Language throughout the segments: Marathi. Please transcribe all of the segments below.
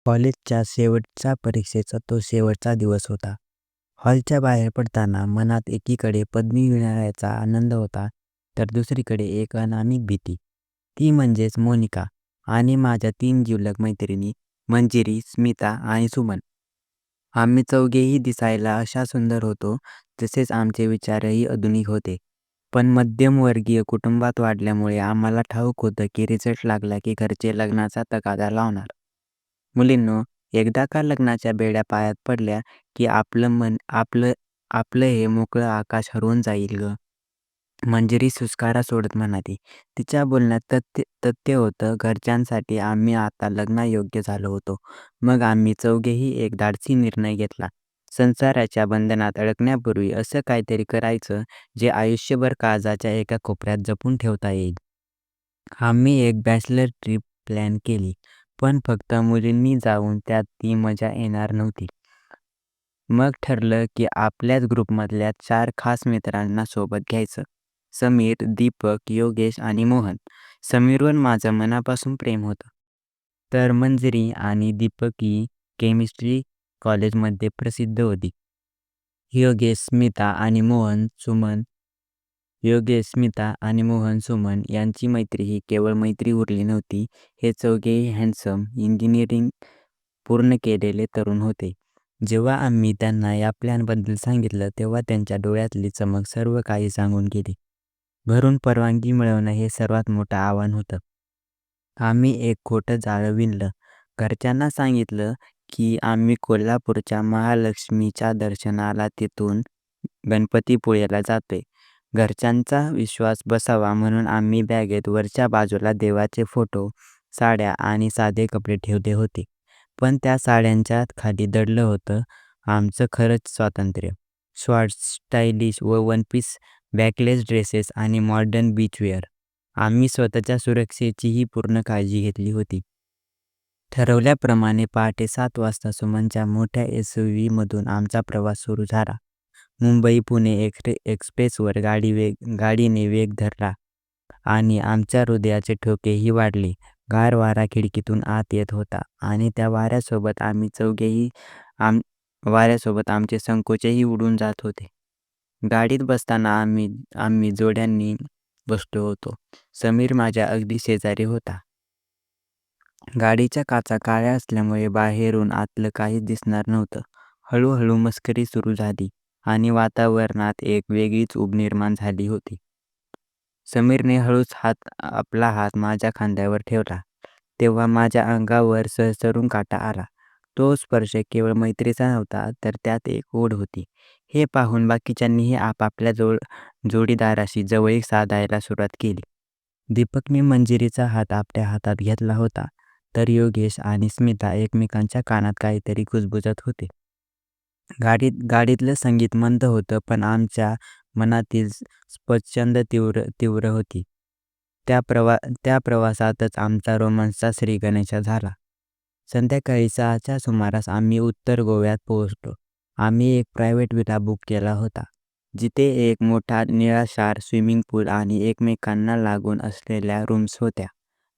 कॉलेजच्या शेवटच्या परीक्षेचा तो शेवटचा दिवस होता. हॉलच्या बाहेर पडताना मनात एकीकडे पदवी मिळाल्याचा आनंद होता, तर दुसरीकडे एक अनामिक भीती. ती म्हणजेच मोनिका आणि माझ्या 3 जिवलग मैत्रिणी मंजिरी, स्मिता आणि सुमन. आम्ही चौघेही दिसायला अशा सुंदर होतो, तसेच आमचे विचारही आधुनिक होते. पण मध्यमवर्गीय कुटुंबात वाढल्यामुळे आम्हाला ठाऊक होतं की रिझल्ट लागला की घरचे लग्नाचा तगादा लावणार. मुलींनो, एकदा का लग्नाच्या बेड्या पायात पडल्या की आपलं मन आपलं आपलं हे मोकळं आकाश हरवून जाईल गं. मंजिरी सुस्कारा सोडत म्हणाली. तिच्या बोलण्यात तथ्य तथ्य होतं. घरच्यांसाठी आम्ही आता लग्नायोग्य झालो होतो. मग आम्ही चौघेही एक धाडसी निर्णय घेतला. संसाराच्या बंधनात अडकण्यापूर्वी असं काहीतरी करायचं जे आयुष्यभर काळजाच्या एका कोपऱ्यात जपून ठेवता येईल. आम्ही एक बॅचलर ट्रिप प्लॅन केली, पण फक्त मुलींनी जाऊन त्यात ती मजा येणार नव्हती. मग ठरलं की आपल्याच ग्रुपमधल्या 4 खास मित्रांना सोबत घ्यायचं. समीर, दीपक, योगेश आणि मोहन. समीरवर माझं मनापासून प्रेम होतं. तर मंजिरी आणि दीपक केमिस्ट्री कॉलेजमध्ये प्रसिद्ध होती. योगेश, स्मिता आणि मोहन सुमन सुमन यांची मैत्री ही केवळ मैत्री उरली नव्हती. हे चौघेही हँडसम, इंजिनिअरिंग पूर्ण केलेले तरुण होते. जेव्हा आम्ही त्यांना या प्लॅनबद्दल सांगितलं, तेव्हा त्यांच्या डोळ्यातली चमक सर्व काही सांगून गेली. घरून परवानगी मिळवणं हे सर्वात मोठं आव्हान होतं. आम्ही एक खोटं जाळं विणलं. घरच्यांना सांगितलं की आम्ही कोल्हापूरच्या महालक्ष्मीच्या दर्शनाला, तिथून गणपतीपुळेला जातोय. घरच्यांचा विश्वास बसावा म्हणून आम्ही बॅगेत वरच्या बाजूला देवाचे फोटो, साड्या आणि साधे कपडे ठेवले होते. पण त्या साड्यांच्या खाली दडलं होतं आमचं खरंच स्वातंत्र्य. शॉर्ट्स, स्टायलिश व वन पीस, बॅकलेस ड्रेसेस आणि मॉडर्न बीचवेअर. आम्ही स्वतःच्या सुरक्षेचीही पूर्ण काळजी घेतली होती. ठरवल्याप्रमाणे पहाटे 7 वाजता सुमनच्या मोठ्या SUVमधून आमचा प्रवास सुरू झाला. मुंबई-पुणे एक्सप्रेसवर गाडीने वेग धरला आणि आमच्या हृदयाचे ठोकेही वाढले. गार वारा खिडकीतून आत येत होता आणि त्या वाऱ्यासोबत आमचे संकोचही उडून जात होते. गाडीत बसताना आम्ही जोड्यांनी बसलो होतो. समीर माझ्या अगदी शेजारी होता. गाडीच्या काचा काळ्या असल्यामुळे बाहेरून आतलं काहीच दिसणार नव्हतं. हळूहळू मस्करी सुरू झाली आणि वातावरणात एक वेगळीच ऊब निर्माण झाली होती. समीरने हळूच आपला हात माझ्या खांद्यावर ठेवला. तेव्हा माझ्या अंगावर सहसरून काटा आला. तो स्पर्श केवळ मैत्रीचा नव्हता, तर त्यात एक ओढ होती. हे पाहून बाकीच्यांनीही आपापल्या जोडीदाराशी जवळीक साधायला सुरुवात केली. दीपकने मंजिरीचा हात आपल्या हातात घेतला होता, तर योगेश आणि स्मिता एकमेकांच्या कानात काहीतरी कुजबुजत होते. गाडीतलं संगीत मंद होतं, पण आमच्या मनातील प्रचंड तीव्र होती. त्या प्रवासातच आमचा रोमांचचा श्रीगणेशा झाला. संध्याकाळी 6च्या सुमारास आम्ही उत्तर गोव्यात पोहोचलो. आम्ही एक प्रायव्हेट विला बुक केला होता, जिथे एक मोठा निळाशार स्विमिंग पूल आणि एकमेकांना लागून असलेल्या रूम्स होत्या.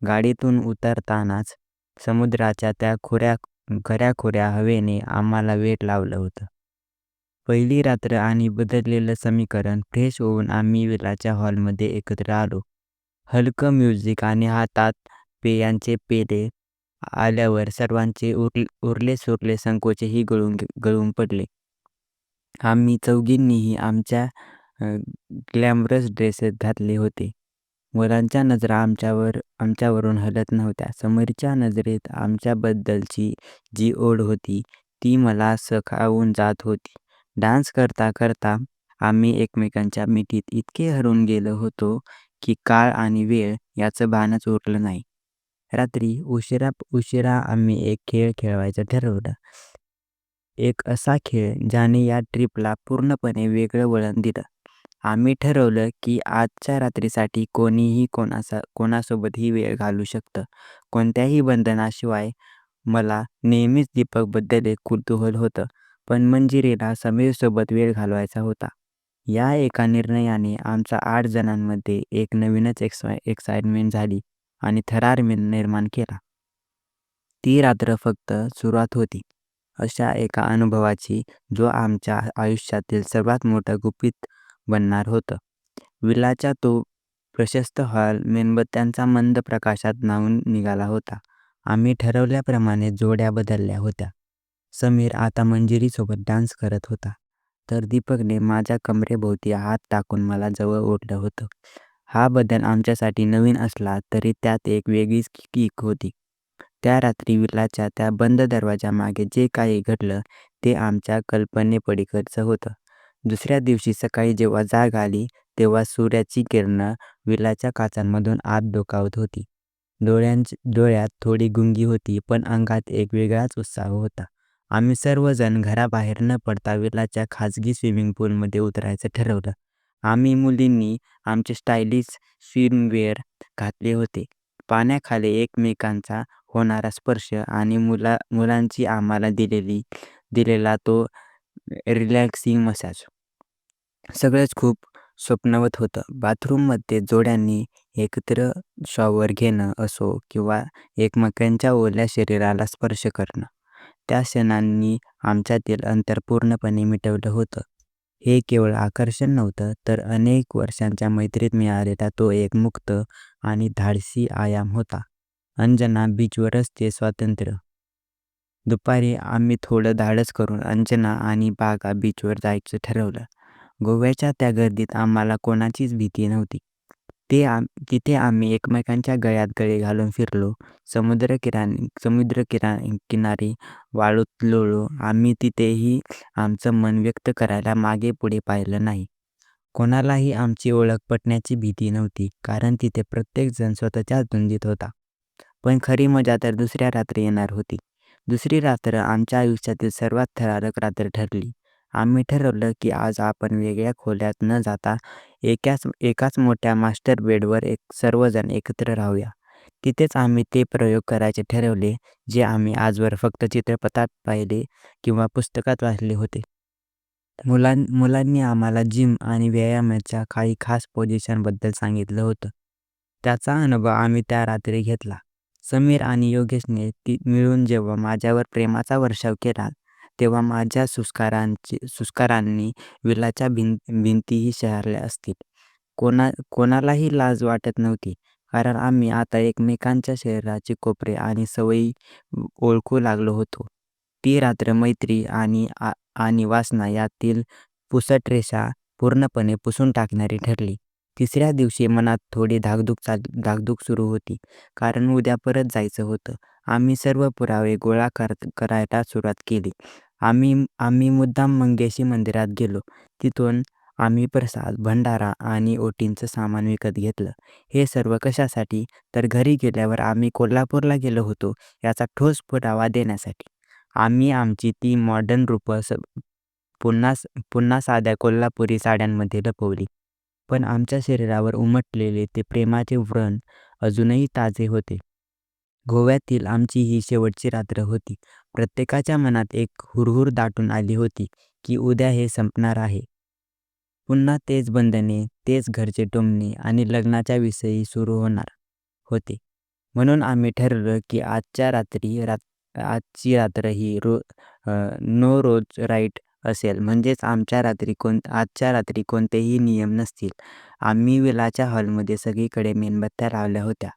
गाडीतून उतरतानाच समुद्राच्या त्या खऱ्या-खुऱ्या हवेने आम्हाला वेड लावलं होतं. पहिली रात्र आणि बदललेलं समीकरण. फ्रेश होऊन आम्ही विलाच्या हॉलमध्ये एकत्र आलो. हलकं म्युझिक आणि हातात पेयांचे पेले आल्यावर सर्वांचे उरले-सुरले संकोचही गळून पडले. आम्ही चौघींनीही आमच्या ग्लॅमरस ड्रेसेस घातले होते. मुलांच्या नजरा आमच्यावरून हलत नव्हत्या. समीरच्या नजरेत आमच्याबद्दलची जी ओढ होती, ती मला सखावून जात होती. डान्स करता करता आम्ही एकमेकांच्या मिठीत इतके हरवून गेलो होतो की काळ आणि वेळ याचं भानच उरलं नाही. रात्री उशिरा आम्ही एक खेळ खेळवायचं ठरवलं. एक असा खेळ ज्याने या ट्रिपला पूर्णपणे वेगळं वळण दिलं. आम्ही ठरवलं की आजच्या रात्रीसाठी कोणीही कोणासोबतही वेळ घालवू शकतं. कोणत्याही बंधनाशिवाय. मला नेहमीच दीपकबद्दल एक कुतूहल होतं, पण मंजिरीला समीरसोबत वेळ घालवायचा होता. या एका निर्णयाने आमच्या 8 जणांमध्ये एक नवीनच एक्साइटमेंट झाली आणि थरार निर्माण केला. ती रात्र फक्त सुरुवात होती, अशा एका अनुभवाची, जो आमच्या आयुष्यातील सर्वात मोठं गुपित बनणार होतं. विलाचा तो प्रशस्त हॉल मेणबत्त्यांचा मंद प्रकाशात न्हाऊन निघाला होता. आम्ही ठरवल्याप्रमाणे जोड्या बदलल्या होत्या. समीर आता मंजिरीसोबत डान्स करत होता, तर दीपकने माझ्या कमरेभोवती हात टाकून मला जवळ ओढलं होतं. हा बदल आमच्यासाठी नवीन असला तरी त्यात एक वेगळीच किक होती. त्या रात्री विलाच्या त्या बंद दरवाजामागे जे काही घडलं ते आमच्या कल्पनेपलीकडचं होतं. दुसऱ्या दिवशी सकाळी जेव्हा जाग आली, तेव्हा सूर्याची किरणं विलाच्या काचांमधून आत डोकावत होती. डोळ्यात थोडी गुंगी होती, पण अंगात एक वेगळाच उत्साह होता. आम्ही सर्वजण घराबाहेर न पडता विलाच्या खाजगी स्विमिंग पूलमध्ये उतरायचं ठरवलं. आम्ही मुलींनी आमचे स्टायलिश स्विमवेअर घातले होते. पाण्याखाली एकमेकांचा होणारा स्पर्श आणि मुलांची आम्हाला दिलेला तो रिलॅक्सिंग मसाज, सगळंच खूप स्वप्नवत होतं. बाथरूममध्ये जोड्यांनी एकत्र शॉवर घेणं असो किंवा एकमेकांच्या ओल्या शरीराला स्पर्श करणं, त्या क्षणांनी आमच्यातील अंतर पूर्णपणे मिटवलं होतं. हे केवळ आकर्षण नव्हतं, तर अनेक वर्षांच्या मैत्रीत मिळालेला तो एक मुक्त आणि धाडसी आयाम होता. अंजना बीचवरच ते स्वातंत्र्य. दुपारी आम्ही थोडं धाडस करून अंजना आणि बागा बीचवर जायचं ठरवलं. गोव्याच्या त्या गर्दीत आम्हाला कोणाचीच भीती नव्हती. तिथे आम्ही एकमेकांच्या गळ्यात गळे घालून फिरलो. किनारी वाळूत लोळलो. आम्ही तिथेही आमचं मन व्यक्त करायला मागे पुढे पाहिलं नाही. कोणालाही आमची ओळख पटण्याची भीती नव्हती, कारण तिथे प्रत्येकजण स्वतःच्याच धुंदीत होता. पण खरी मजा तर दुसऱ्या रात्री येणार होती. दुसरी रात्र आमच्या आयुष्यातील सर्वात थरारक रात्र ठरली. आम्ही ठरवलं की आज आपण वेगळ्या खोल्यात न जाता एकाच मोठ्या मास्टर बेडवर सर्वजण एकत्र राहूया. तिथेच आम्ही ते प्रयोग करायचे ठरवले जे आम्ही आजवर फक्त चित्रपटात पाहिले किंवा पुस्तकात वाचले होते. मुलांनी आम्हाला जिम आणि व्यायामाच्या काही खास पोझिशनबद्दल सांगितलं होतं. त्याचा अनुभव आम्ही त्या रात्री घेतला. समीर आणि योगेशने मिळून जेव्हा माझ्यावर प्रेमाचा वर्षाव केला, तेव्हा माझ्या सुस्कारांनी विलाच्या भिंतीही शहारल्या असतील. कोणालाही लाज वाटत नव्हती, कारण आम्ही आता एकमेकांच्या शरीराचे कोपरे आणि सवयी ओळखू लागलो होतो. ती रात्र मैत्री आणि वासना यातील पुसट रेषा पूर्णपणे पुसून टाकणारी ठरली. तिसऱ्या दिवशी मनात थोडी धाकधूक सुरू होती, कारण उद्या परत जायचं होतं. आम्ही सर्व पुरावे गोळा करायला सुरुवात केली. आम्ही मुद्दाम मंगेशी मंदिरात गेलो. तिथून आम्ही प्रसाद, भंडारा आणि ओटींचं सामान विकत घेतलं. हे सर्व कशासाठी? तर घरी गेल्यावर आम्ही कोल्हापूरला गेलो होतो याचा ठोस पुरावा देण्यासाठी. आम्ही आमची ती मॉडर्न रूपं पुन्हा साध्या कोल्हापुरी साड्यांमध्ये लपवली. पण आमच्या शरीरावर उमटलेले ते प्रेमाचे व्रण अजूनही ताजे होते. गोव्यातील आमची ही शेवटची रात्र होती. प्रत्येकाच्या मनात एक हुरहुर दाटून आली होती की उद्या हे संपणार आहे. पुन्हा तेच बंधने, तेच घरचे टोमणे आणि लग्नाच्या विषयी सुरू होणार होते. म्हणून आम्ही ठरवलं की आजची रात्र ही नो रोज राईट असेल. म्हणजेच आजच्या रात्री कोणतेही नियम नसतील. आम्ही विलाच्या हॉलमध्ये सगळीकडे मेणबत्त्या लावल्या होत्या.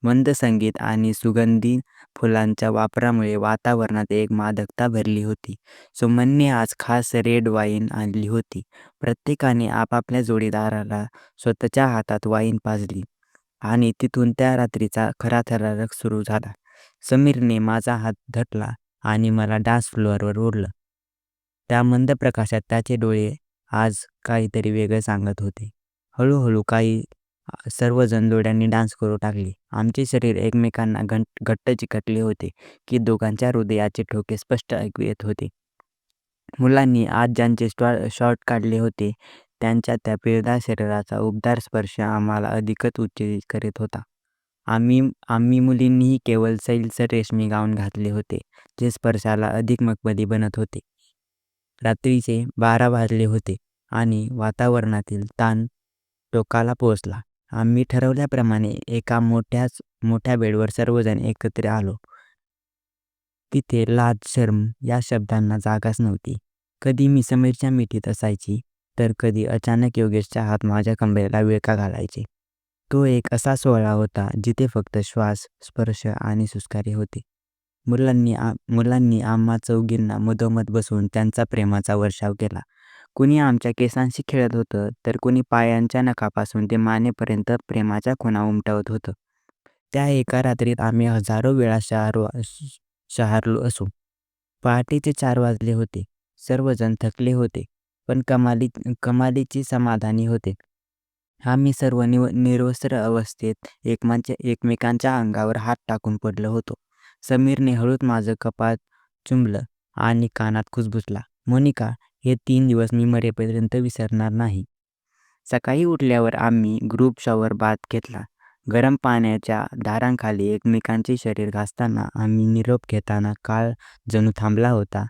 मंद संगीत आणि सुगंधी फुलांच्या वापरामुळे वातावरणात एक मादकता भरली होती. सुमनने आज खास रेड वाईन आणली होती. प्रत्येकाने आपापल्या जोडीदाराला स्वतःच्या हातात वाईन पाजली आणि तिथून त्या रात्रीचा खरा थरारक सुरू झाला. समीरने माझा हात धरला आणि मला डान्स फ्लोअरवर ओढलं. त्या मंद प्रकाशात त्याचे डोळे आज काहीतरी वेगळं सांगत होते. हळूहळू सर्वजण जोड्यांनी डान्स करू लागले. आमचे शरीर एकमेकांना घट्ट चिकटले होते की दोघांच्या हृदयाचे ठोके स्पष्ट ऐकू येत होते. मुलांनी आज ज्यांचे शॉर्ट काढले होते, त्यांच्या त्या पिळदार शरीराचा उबदार स्पर्श आम्हाला अधिकच उत्तेजित करीत होता. आम्ही मुलींनीही केवळ सैलसर रेशमी गाऊन घातले होते, जे स्पर्शाला अधिक मखमली बनत होते. रात्रीचे 12 वाजले होते आणि वातावरणातील ताण टोकाला पोहोचला. आम्ही ठरवल्याप्रमाणे एका मोठ्या बेडवर सर्वजण एकत्र आलो. तिथे लाज, शरम या शब्दांना जागाच नव्हती. कधी मी समीरच्या मिठीत असायची, तर कधी अचानक योगेशचा हात माझ्या कंबरेला विळखा घालायचे. तो एक असा सोहळा होता जिथे फक्त श्वास, स्पर्श आणि सुस्कारे होते. मुलांनी आम्हा चौघींना मधोमध बसवून त्यांचा प्रेमाचा वर्षाव केला. कुणी आमच्या केसांशी खेळत होतं, तर कुणी पायांच्या नखापासून ते मानेपर्यंत प्रेमाच्या खुणा उमटवत होतं. त्या एका रात्रीत आम्ही हजारो वेळा शहारलो असू. पहाटेचे 4 वाजले होते. सर्वजण थकले होते, पण कमालीची समाधानी होते. आम्ही सर्व निर्वस्त्र अवस्थेत एकमेकांच्या अंगावर हात टाकून पडलो होतो. समीरने हळूच माझं कपाळ चुंबलं आणि कानात कुजबुजला, "मोनिका, हे 3 दिवस मी मरेपर्यंत विसरणार नाही." सकाळी उठल्यावर आम्ही ग्रुप शॉवर बाथ घेतला. गरम पाण्याच्या धारांखाली एकमेकांचे शरीर घासताना आम्ही निरोप घेताना काळ जणू थांबला होता.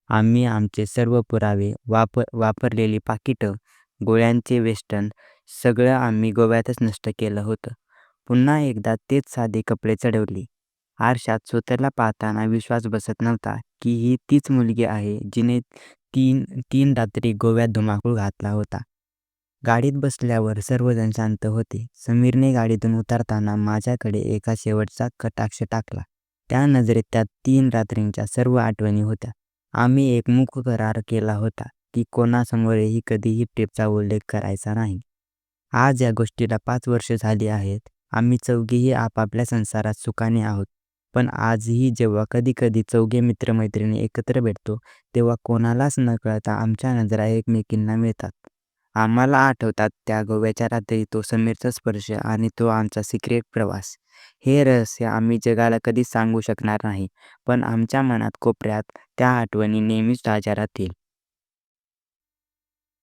आम्ही आमचे सर्व पुरावे, वापरलेली पाकिटं, गोळ्यांचे वेस्टर्न सगळं आम्ही गोव्यातच नष्ट केलं होतं. पुन्हा एकदा तेच साधे कपडे चढवले. आरशात स्वतःला पाहताना विश्वास बसत नव्हता की ही तीच मुलगी आहे जिने 3 रात्री गोव्यात धुमाकूळ घातला होता. गाडीत बसल्यावर सर्वजण शांत होते. समीरने गाडीतून उतरताना माझ्याकडे एका शेवटचा कटाक्ष टाकला. त्या नजरेत त्या 3 रात्रींच्या सर्व आठवणी होत्या. आम्ही एक मूक करार केला होता की कोणासमोरही कधीही ट्रिपचा उल्लेख करायचा नाही. आज या गोष्टीला 5 वर्ष झाली आहेत. आम्ही चौघेही आपापल्या संसारात सुखाने आहोत. पण आजही जेव्हा कधी-कधी चौघे मित्र-मैत्रिणी एकत्र भेटतो, तेव्हा कोणालाच नकळता आमच्या नजरा एकमेकींना मिळतात. आम्हाला आठवतात त्या गोव्याच्या रात्री, तो समीरचा स्पर्श आणि तो आमचा सिक्रेट प्रवास. हे रहस्य आम्ही जगाला कधीच सांगू शकणार नाही, पण आमच्या मनात कोपऱ्यात त्या आठवणी नेहमीच ताज्या राहतील.